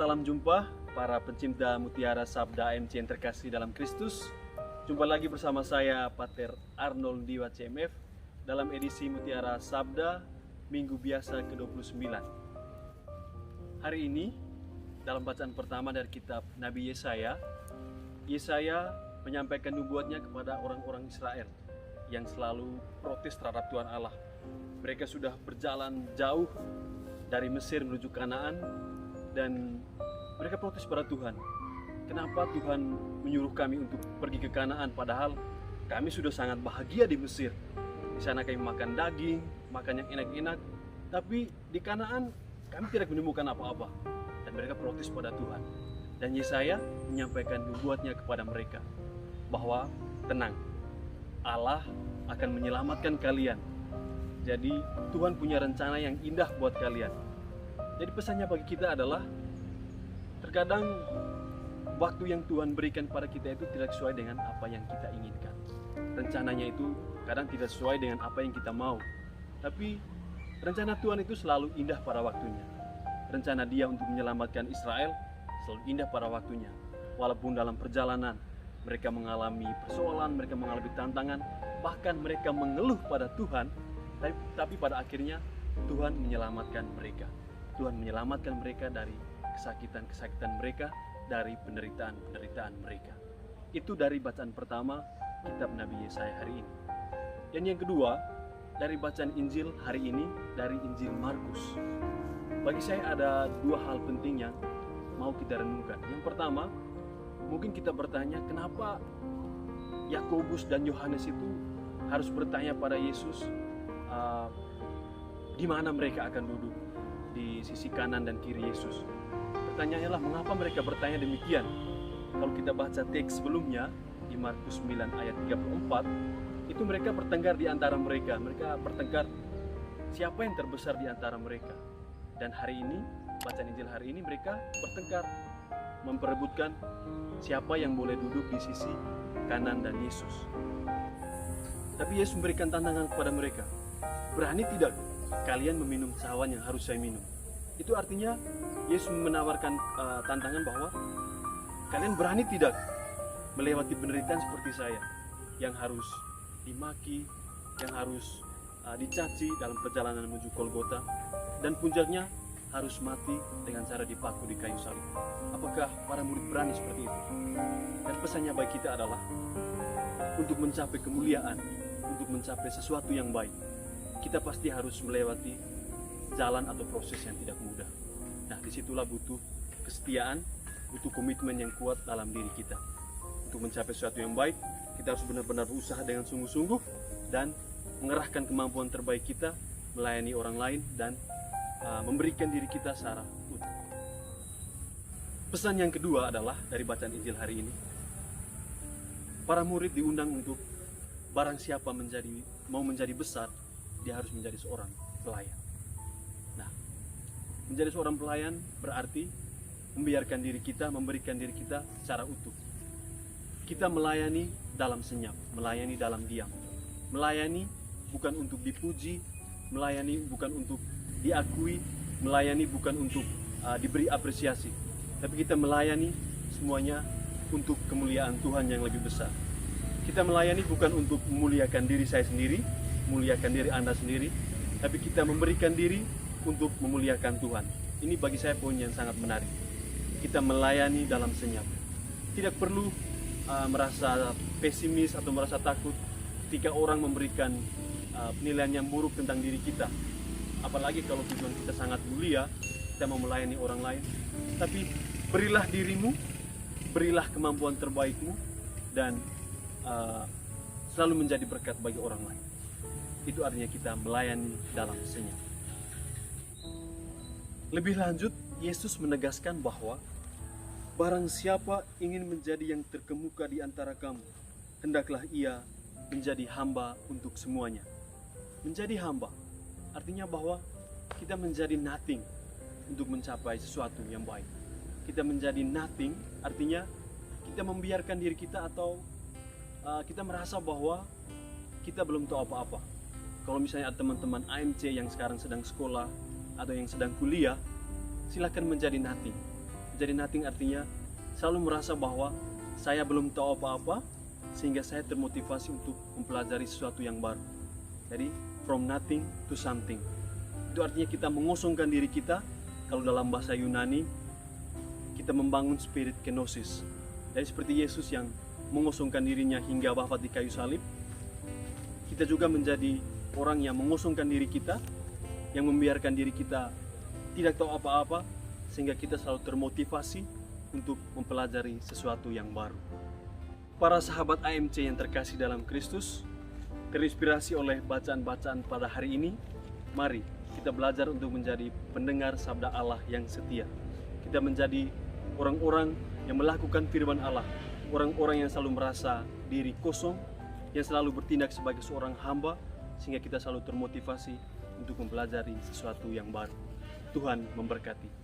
Salam jumpa para pencinta Mutiara Sabda AMC yang terkasih dalam Kristus. Jumpa lagi bersama saya Pater Arnold Diwa CMF dalam edisi Mutiara Sabda Minggu Biasa ke-29. Hari ini dalam bacaan pertama dari kitab Nabi Yesaya menyampaikan nubuatnya kepada orang-orang Israel yang selalu protes terhadap Tuhan Allah. Mereka sudah berjalan jauh dari Mesir menuju Kanaan dan mereka protes pada Tuhan. Kenapa Tuhan menyuruh kami untuk pergi ke Kanaan padahal kami sudah sangat bahagia di Mesir. Di sana kami makan daging, makan yang enak-enak, tapi di Kanaan kami tidak menemukan apa-apa. Dan mereka protes pada Tuhan. Dan Yesaya menyampaikan nubuatnya kepada mereka bahwa tenang, Allah akan menyelamatkan kalian. Jadi Tuhan punya rencana yang indah buat kalian. Jadi pesannya bagi kita adalah terkadang waktu yang Tuhan berikan pada kita itu tidak sesuai dengan apa yang kita inginkan. Rencananya itu kadang tidak sesuai dengan apa yang kita mau. Tapi rencana Tuhan itu selalu indah pada waktunya. Rencana Dia untuk menyelamatkan Israel selalu indah pada waktunya. Walaupun dalam perjalanan mereka mengalami persoalan, mereka mengalami tantangan, bahkan mereka mengeluh pada Tuhan, tapi pada akhirnya Tuhan menyelamatkan mereka. Tuhan menyelamatkan mereka dari kesakitan-kesakitan mereka, dari penderitaan-penderitaan mereka. Itu dari bacaan pertama kitab Nabi Yesaya hari ini. Dan yang kedua, dari bacaan Injil hari ini, dari Injil Markus. Bagi saya ada dua hal penting yang mau kita renungkan. Yang pertama, mungkin kita bertanya kenapa Yakobus dan Yohanes itu harus bertanya pada Yesus di mana mereka akan duduk, di sisi kanan dan kiri Yesus. Pertanyaannya lah, mengapa mereka bertanya demikian? Kalau kita baca teks sebelumnya di Markus 9 ayat 34, itu mereka bertengkar di antara mereka. Mereka bertengkar siapa yang terbesar di antara mereka. Dan hari ini, bacaan Injil hari ini mereka bertengkar, memperebutkan siapa yang boleh duduk di sisi kanan dan Yesus. Tapi Yesus memberikan tantangan kepada mereka. Berani tidak kalian meminum cawan yang harus saya minum? Itu artinya Yesus menawarkan tantangan bahwa kalian berani tidak melewati penderitaan seperti saya, yang harus dimaki, yang harus dicaci dalam perjalanan menuju Golgota, dan puncaknya harus mati dengan cara dipaku di kayu salib. Apakah para murid berani seperti itu? Dan pesannya bagi kita adalah untuk mencapai kemuliaan, untuk mencapai sesuatu yang baik, kita pasti harus melewati jalan atau proses yang tidak mudah. Nah, disitulah butuh kesetiaan, butuh komitmen yang kuat dalam diri kita. Untuk mencapai sesuatu yang baik, kita harus benar-benar berusaha dengan sungguh-sungguh dan mengerahkan kemampuan terbaik kita, melayani orang lain, dan memberikan diri kita secara utuh. Pesan yang kedua adalah dari bacaan Injil hari ini. Para murid diundang untuk barang siapa mau menjadi besar, dia harus menjadi seorang pelayan. Nah, menjadi seorang pelayan berarti membiarkan diri kita, memberikan diri kita secara utuh. Kita melayani dalam senyap, melayani dalam diam. Melayani bukan untuk dipuji, melayani bukan untuk diakui, melayani bukan untuk diberi apresiasi, tapi kita melayani semuanya untuk kemuliaan Tuhan yang lebih besar. Kita melayani bukan untuk memuliakan diri saya sendiri, memuliakan diri Anda sendiri, tapi kita memberikan diri untuk memuliakan Tuhan. Ini bagi saya poin yang sangat menarik. Kita melayani dalam senyap. Tidak perlu merasa pesimis atau merasa takut ketika orang memberikan penilaian yang buruk tentang diri kita. Apalagi kalau tujuan kita sangat mulia, kita mau melayani orang lain. Tapi berilah dirimu, berilah kemampuan terbaikmu, dan selalu menjadi berkat bagi orang lain. Itu artinya kita melayani dalam senyap. Lebih lanjut, Yesus menegaskan bahwa barang siapa ingin menjadi yang terkemuka di antara kamu, hendaklah ia menjadi hamba untuk semuanya. Menjadi hamba artinya bahwa kita menjadi nothing untuk mencapai sesuatu yang baik. Kita menjadi nothing artinya kita membiarkan diri kita atau kita merasa bahwa kita belum tahu apa-apa. Kalau misalnya ada teman-teman AMC yang sekarang sedang sekolah atau yang sedang kuliah, silakan menjadi nothing. Jadi nothing artinya selalu merasa bahwa saya belum tahu apa-apa, sehingga saya termotivasi untuk mempelajari sesuatu yang baru. Jadi from nothing to something. Itu artinya kita mengosongkan diri kita. Kalau dalam bahasa Yunani, kita membangun spirit kenosis. Jadi seperti Yesus yang mengosongkan dirinya hingga wafat di kayu salib, kita juga menjadi orang yang mengosongkan diri kita, yang membiarkan diri kita tidak tahu apa-apa, sehingga kita selalu termotivasi untuk mempelajari sesuatu yang baru. Para sahabat AMC yang terkasih dalam Kristus, terinspirasi oleh bacaan-bacaan pada hari ini, mari kita belajar untuk menjadi pendengar sabda Allah yang setia. Kita menjadi orang-orang yang melakukan firman Allah, orang-orang yang selalu merasa diri kosong, yang selalu bertindak sebagai seorang hamba, sehingga kita selalu termotivasi untuk mempelajari sesuatu yang baru. Tuhan memberkati.